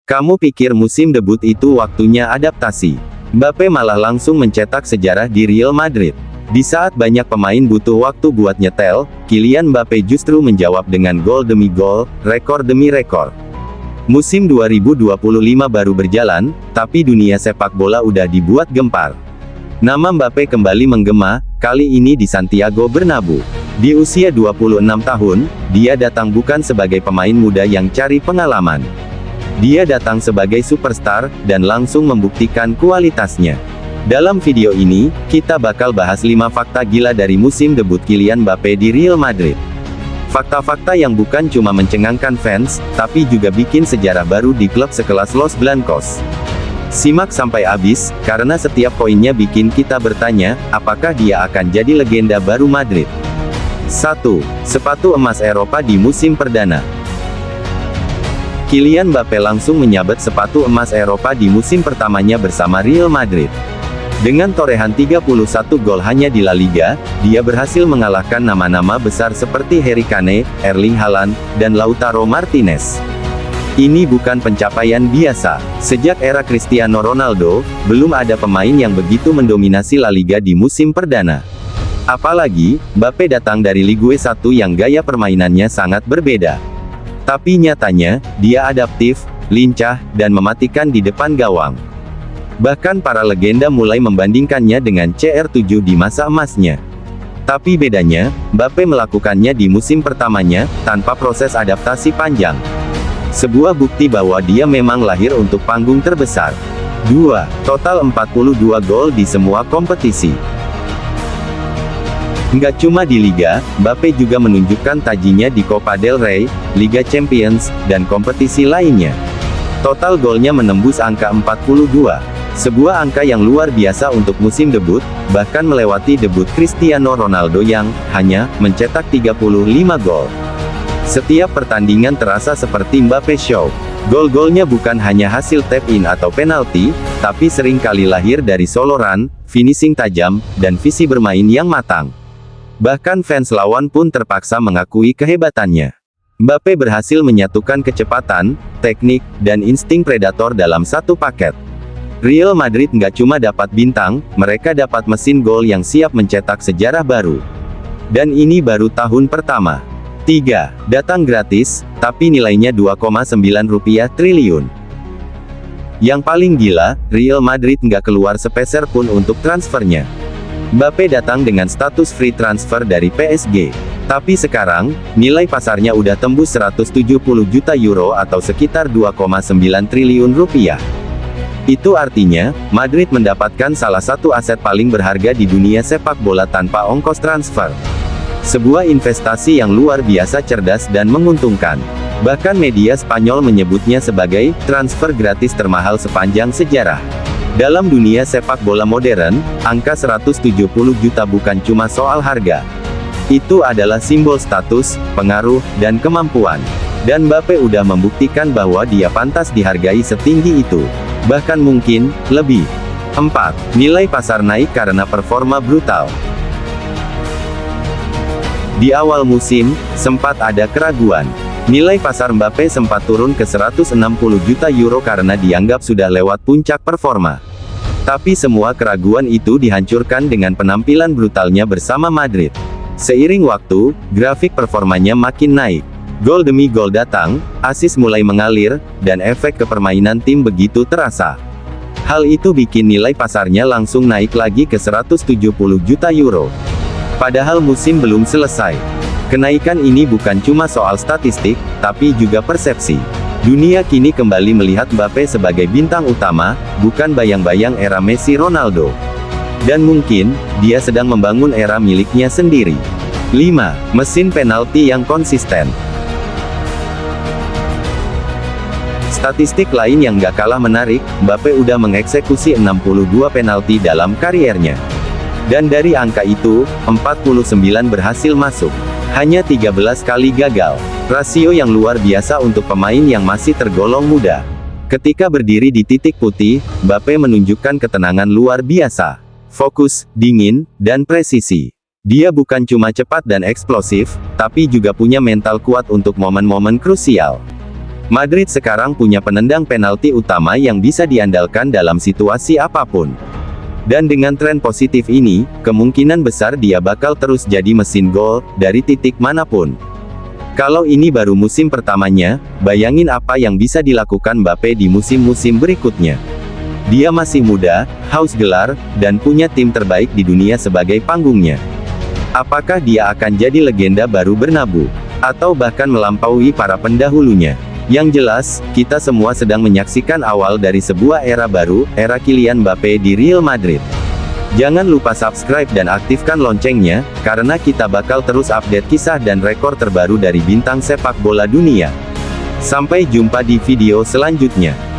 Kamu pikir musim debut itu waktunya adaptasi? Mbappe malah langsung mencetak sejarah di Real Madrid. Di saat banyak pemain butuh waktu buat nyetel, Kylian Mbappe justru menjawab dengan gol demi gol, rekor demi rekor. Musim 2025 baru berjalan, tapi dunia sepak bola udah dibuat gempar. Nama Mbappe kembali menggema, kali ini di Santiago Bernabeu. Di usia 26 tahun, dia datang bukan sebagai pemain muda yang cari pengalaman. Dia datang sebagai superstar, dan langsung membuktikan kualitasnya. Dalam video ini, kita bakal bahas 5 fakta gila dari musim debut Kylian Mbappe di Real Madrid. Fakta-fakta yang bukan cuma mencengangkan fans, tapi juga bikin sejarah baru di klub sekelas Los Blancos. Simak sampai habis, karena setiap poinnya bikin kita bertanya, apakah dia akan jadi legenda baru Madrid? 1. Sepatu emas Eropa di musim perdana. Kylian Mbappe langsung menyabet sepatu emas Eropa di musim pertamanya bersama Real Madrid. Dengan torehan 31 gol hanya di La Liga, dia berhasil mengalahkan nama-nama besar seperti Harry Kane, Erling Haaland, dan Lautaro Martinez. Ini bukan pencapaian biasa. Sejak era Cristiano Ronaldo, belum ada pemain yang begitu mendominasi La Liga di musim perdana. Apalagi, Mbappe datang dari Ligue 1 yang gaya permainannya sangat berbeda. Tapi nyatanya, dia adaptif, lincah, dan mematikan di depan gawang. Bahkan para legenda mulai membandingkannya dengan CR7 di masa emasnya. Tapi bedanya, Mbappe melakukannya di musim pertamanya, tanpa proses adaptasi panjang. Sebuah bukti bahwa dia memang lahir untuk panggung terbesar. 2. Total 42 gol di semua kompetisi. Nggak cuma di Liga, Mbappe juga menunjukkan tajinya di Copa del Rey, Liga Champions, dan kompetisi lainnya. Total golnya menembus angka 42. Sebuah angka yang luar biasa untuk musim debut, bahkan melewati debut Cristiano Ronaldo yang hanya mencetak 35 gol. Setiap pertandingan terasa seperti Mbappe Show. Gol-golnya bukan hanya hasil tap-in atau penalti, tapi sering kali lahir dari solo run, finishing tajam, dan visi bermain yang matang. Bahkan fans lawan pun terpaksa mengakui kehebatannya. Mbappe berhasil menyatukan kecepatan, teknik, dan insting predator dalam satu paket. Real Madrid nggak cuma dapat bintang, mereka dapat mesin gol yang siap mencetak sejarah baru. Dan ini baru tahun pertama. 3. Datang gratis, tapi nilainya 2,9 triliun. Yang paling gila, Real Madrid nggak keluar sepeser pun untuk transfernya. Mbappe datang dengan status free transfer dari PSG. Tapi sekarang, nilai pasarnya udah tembus 170 juta euro atau sekitar 2,9 triliun rupiah. Itu artinya, Madrid mendapatkan salah satu aset paling berharga di dunia sepak bola tanpa ongkos transfer. Sebuah investasi yang luar biasa cerdas dan menguntungkan. Bahkan media Spanyol menyebutnya sebagai transfer gratis termahal sepanjang sejarah. Dalam dunia sepak bola modern, angka 170 juta bukan cuma soal harga. Itu adalah simbol status, pengaruh, dan kemampuan. Dan Mbappe udah membuktikan bahwa dia pantas dihargai setinggi itu. Bahkan mungkin, lebih. 4. Nilai pasar naik karena performa brutal. Di awal musim, sempat ada keraguan. Nilai pasar Mbappe sempat turun ke 160 juta euro karena dianggap sudah lewat puncak performa. Tapi semua keraguan itu dihancurkan dengan penampilan brutalnya bersama Madrid. Seiring waktu, grafik performanya makin naik. Gol demi gol datang, assist mulai mengalir, dan efek kepermainan tim begitu terasa. Hal itu bikin nilai pasarnya langsung naik lagi ke 170 juta euro. Padahal musim belum selesai. Kenaikan ini bukan cuma soal statistik, tapi juga persepsi. Dunia kini kembali melihat Mbappe sebagai bintang utama, bukan bayang-bayang era Messi Ronaldo. Dan mungkin, dia sedang membangun era miliknya sendiri. 5. Mesin penalti yang konsisten. Statistik lain yang gak kalah menarik, Mbappe udah mengeksekusi 62 penalti dalam kariernya. Dan dari angka itu, 49 berhasil masuk. Hanya 13 kali gagal. Rasio yang luar biasa untuk pemain yang masih tergolong muda. Ketika berdiri di titik putih, Mbappe menunjukkan ketenangan luar biasa. Fokus, dingin, dan presisi. Dia bukan cuma cepat dan eksplosif, tapi juga punya mental kuat untuk momen-momen krusial. Madrid sekarang punya penendang penalti utama yang bisa diandalkan dalam situasi apapun. Dan dengan tren positif ini, kemungkinan besar dia bakal terus jadi mesin gol, dari titik manapun. Kalau ini baru musim pertamanya, bayangin apa yang bisa dilakukan Mbappe di musim-musim berikutnya. Dia masih muda, haus gelar, dan punya tim terbaik di dunia sebagai panggungnya. Apakah dia akan jadi legenda baru Bernabeu? Atau bahkan melampaui para pendahulunya? Yang jelas, kita semua sedang menyaksikan awal dari sebuah era baru, era Kylian Mbappe di Real Madrid. Jangan lupa subscribe dan aktifkan loncengnya, karena kita bakal terus update kisah dan rekor terbaru dari bintang sepak bola dunia. Sampai jumpa di video selanjutnya.